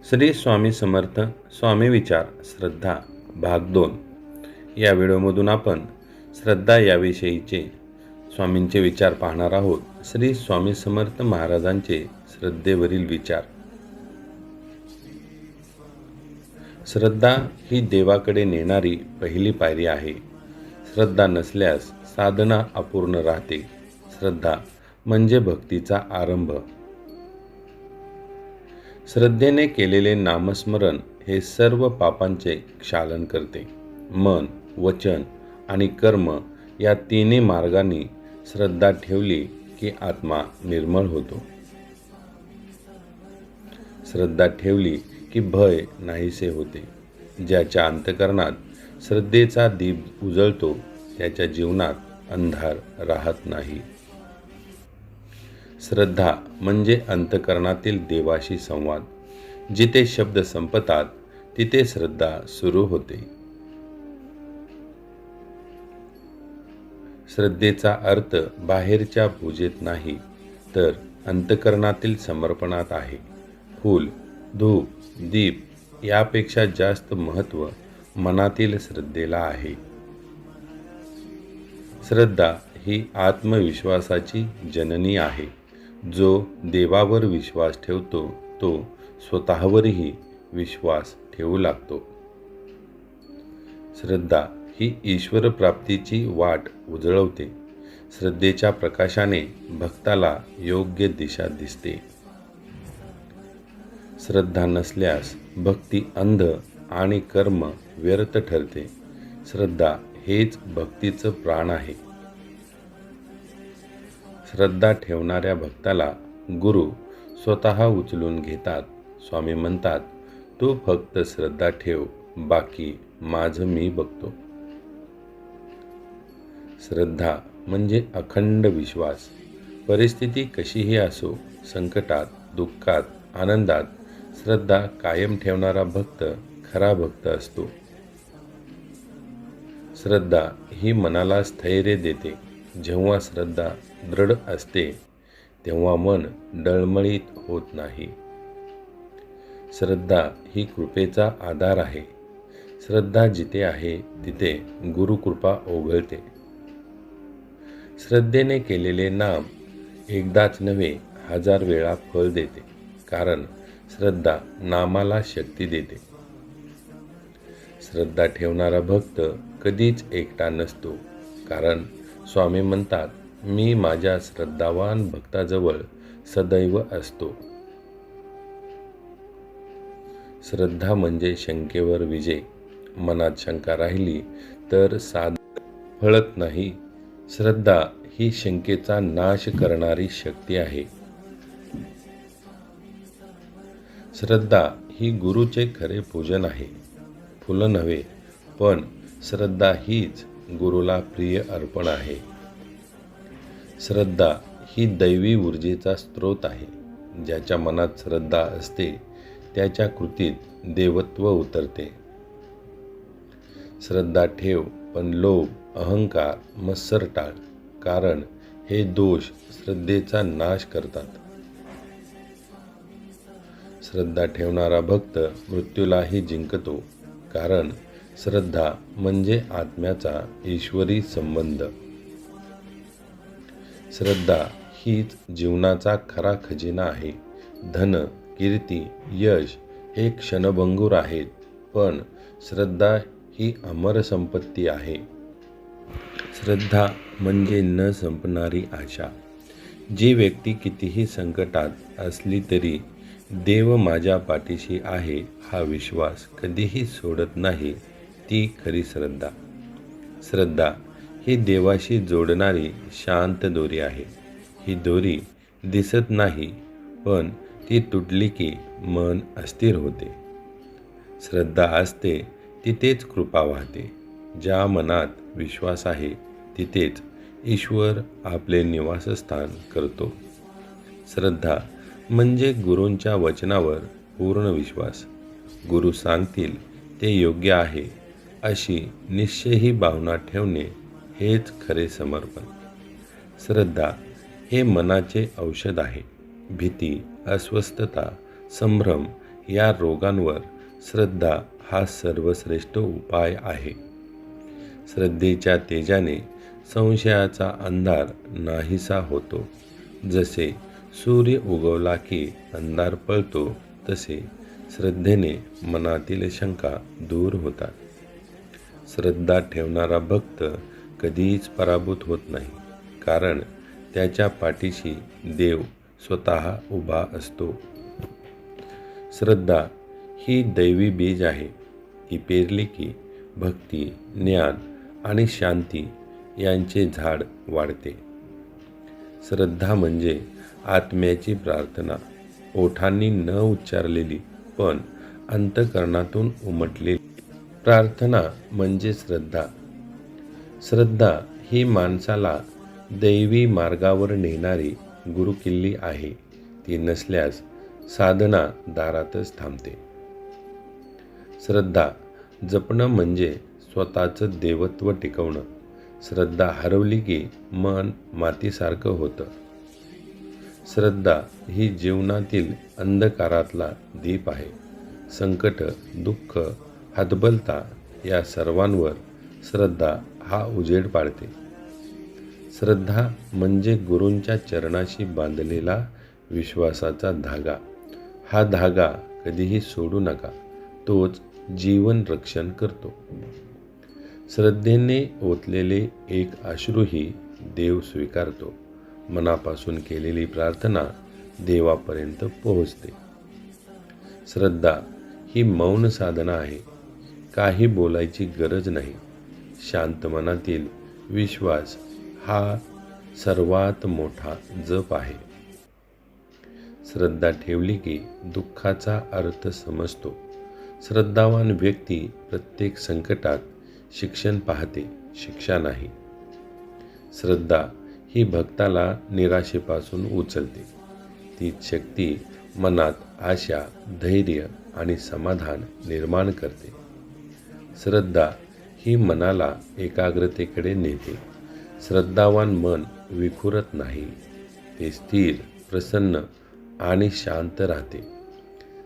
श्री स्वामी समर्थ स्वामी विचार श्रद्धा भाग 2 या व्हिडिओमधून आपण श्रद्धा याविषयीचे स्वामींचे विचार पाहणार आहोत. श्री स्वामी समर्थ महाराजांचे श्रद्धेवरील विचार. श्रद्धा ही देवाकडे नेणारी पहिली पायरी आहे. श्रद्धा नसल्यास साधना अपूर्ण राहते. श्रद्धा म्हणजे भक्तीचा आरंभ. श्रद्धेने केलेले नामस्मरण हे सर्व पापांचे क्षालन करते. मन, वचन आणि कर्म या तिन्ही मार्गांनी श्रद्धा ठेवली की आत्मा निर्मळ होतो. श्रद्धा ठेवली की भय नाहीसे होते. ज्याच्या अंतःकरणात श्रद्धेचा दीप उजळतो त्याच्या जीवनात अंधार राहत नाही. श्रद्धा म्हणजे अंतःकरणातील देवाशी संवाद. जिथे शब्द संपतात तिथे श्रद्धा सुरू होते. श्रद्धेचा अर्थ बाहेरच्या पूजेत नाही तर अंतःकरणातील समर्पणात आहे. फूल, धूप, दीप यापेक्षा जास्त महत्त्व मनातील श्रद्धेला आहे. श्रद्धा ही आत्मविश्वासाची जननी आहे. जो देवावर विश्वास ठेवतो तो स्वतःवरही विश्वास ठेवू लागतो. श्रद्धा ही ईश्वर प्राप्तीची वाट उजळवते. श्रद्धेच्या प्रकाशाने भक्ताला योग्य दिशा दिसते. श्रद्धा नसल्यास भक्ती अंध आणि कर्म व्यर्थ ठरते. श्रद्धा हेच भक्तीचं प्राण आहे. श्रद्धा ठेवणाऱ्या भक्ताला गुरु स्वतः उचलून घेतात. स्वामी म्हणतात, तू फक्त श्रद्धा ठेव, बाकी माझं मी बघतो. श्रद्धा म्हणजे अखंड विश्वास. परिस्थिती कशीही असो, संकटात, दुःखात, आनंदात श्रद्धा कायम ठेवणारा भक्त खरा भक्त असतो. श्रद्धा ही मनाला स्थैर्य देते. जेव्हा श्रद्धा दृढ असते तेव्हा मन डळमळीत होत नाही. श्रद्धा ही कृपेचा आधार आहे. श्रद्धा जिथे आहे तिथे गुरुकृपा ओघळते. श्रद्धेने केलेले नाम एकदाच नव्हे 1000 वेळा फळ देते. कारण श्रद्धा नामाला शक्ती देते. श्रद्धा ठेवणारा भक्त कधीच एकटा नसतो. कारण स्वामी म्हणतात, मी माझ्या श्रद्धावान भक्ताजवळ सदैव असतो. श्रद्धा म्हणजे शंकेवर विजय. मनात शंका राहिली तर साधना फळत नाही. श्रद्धा ही शंकेचा नाश करणारी शक्ती आहे. श्रद्धा ही गुरुचे खरे पूजन आहे. फुलं नव्हे, पण श्रद्धा हीच गुरुला प्रिय अर्पण आहे. श्रद्धा ही दैवी ऊर्जेचा स्रोत आहे. ज्याच्या मनात श्रद्धा असते त्याच्या कृतीत देवत्व उतरते. श्रद्धा ठेव, पण लोभ, अहंकार, मत्सर टाळ. कारण हे दोष श्रद्धेचा नाश करतात. श्रद्धा ठेवणारा भक्त मृत्यूलाही जिंकतो. कारण श्रद्धा म्हणजे आत्म्याचा ईश्वरी संबंध. श्रद्धा हीच जीवनाचा खरा खजिना आहे. धन, कीर्ती, यश हे क्षणभंगूर आहेत, पण श्रद्धा ही अमर संपत्ती आहे. श्रद्धा म्हणजे न संपणारी आशा. जी व्यक्ती कितीही संकटात असली तरी देव माझ्या पाठीशी आहे हा विश्वास कधीही सोडत नाही, ती खरी श्रद्धा. श्रद्धा ही देवाशी जोडणारी शांत दोरी आहे. ही दोरी दिसत नाही, पण ती तुटली की मन अस्थिर होते. श्रद्धा असते तिथेच कृपा वाहते. ज्या मनात विश्वास आहे तिथेच ईश्वर आपले निवासस्थान करतो. श्रद्धा म्हणजे गुरूंच्या वचनावर पूर्ण विश्वास. गुरु सांगतील ते योग्य आहे अशी निश्चयही भावना ठेवणे हेच खरे समर्पण. श्रद्धा हे मनाचे औषध आहे. भीती, अस्वस्थता, संभ्रम या रोगांवर श्रद्धा हा सर्वश्रेष्ठ उपाय आहे. श्रद्धेच्या तेजाने संशयाचा अंधार नाहीसा होतो. जसे सूर्य उगवला की अंधार पळतो, तसे श्रद्धेने मनातील शंका दूर होतात. श्रद्धा ठेवणारा भक्त कधीच पराभूत होत नाही, कारण त्याच्या पाठीशी देव स्वतः उभा असतो. श्रद्धा ही दैवी बीज आहे. ती पेरली की भक्ती, ज्ञान आणि शांती यांचे झाड वाढते. श्रद्धा म्हणजे आत्म्याची प्रार्थना, ओठांनी न उच्चारलेली पण अंतःकरणातून उमटलेली प्रार्थना म्हणजे श्रद्धा. श्रद्धा ही माणसाला दैवी मार्गावर नेणारी गुरुकिल्ली आहे. ती नसल्यास साधना दारातच थांबते. श्रद्धा जपणं म्हणजे स्वतःचं देवत्व टिकवणं. श्रद्धा हरवली की मन मातीसारखं होतं. श्रद्धा ही जीवनातील अंधकारातला दीप आहे. संकट, दुःख, हतबलता या सर्वांवर श्रद्धा हा उजेड पाडते. श्रद्धा म्हणजे गुरूंच्या चरणाशी बांधलेला विश्वासाचा धागा. हा धागा कधीही सोडू नका, तोच जीवन रक्षण करतो. श्रद्धेने ओतलेले एक अश्रूही देव स्वीकारतो. मनापासून केलेली प्रार्थना देवापर्यंत पोहोचते. श्रद्धा ही मौन साधना आहे. काही बोलायची गरज नाही. शांत मनातील विश्वास हा सर्वात मोठा जप आहे. श्रद्धा ठेवली की दुःखाचा अर्थ समजतो. श्रद्धावान व्यक्ती प्रत्येक संकटात शिक्षण पाहते, शिक्षा नाही. श्रद्धा ही भक्ताला निराशेपासून उचलते. तीच शक्ती मनात आशा, धैर्य आणि समाधान निर्माण करते. श्रद्धा ही मनाला एकाग्रतेकडे नेते. श्रद्धावान मन विखुरत नाही. ते स्थिर, प्रसन्न आणि शांत राहते.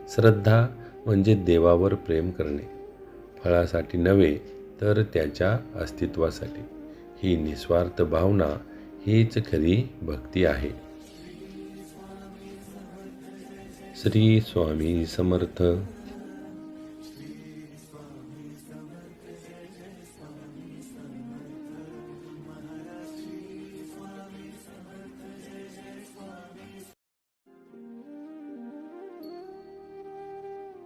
श्रद्धा म्हणजे देवावर प्रेम करणे, फळासाठी नव्हे तर त्याच्या अस्तित्वासाठी. ही निस्वार्थ भावना हीच खरी भक्ती आहे. श्री स्वामी समर्थ.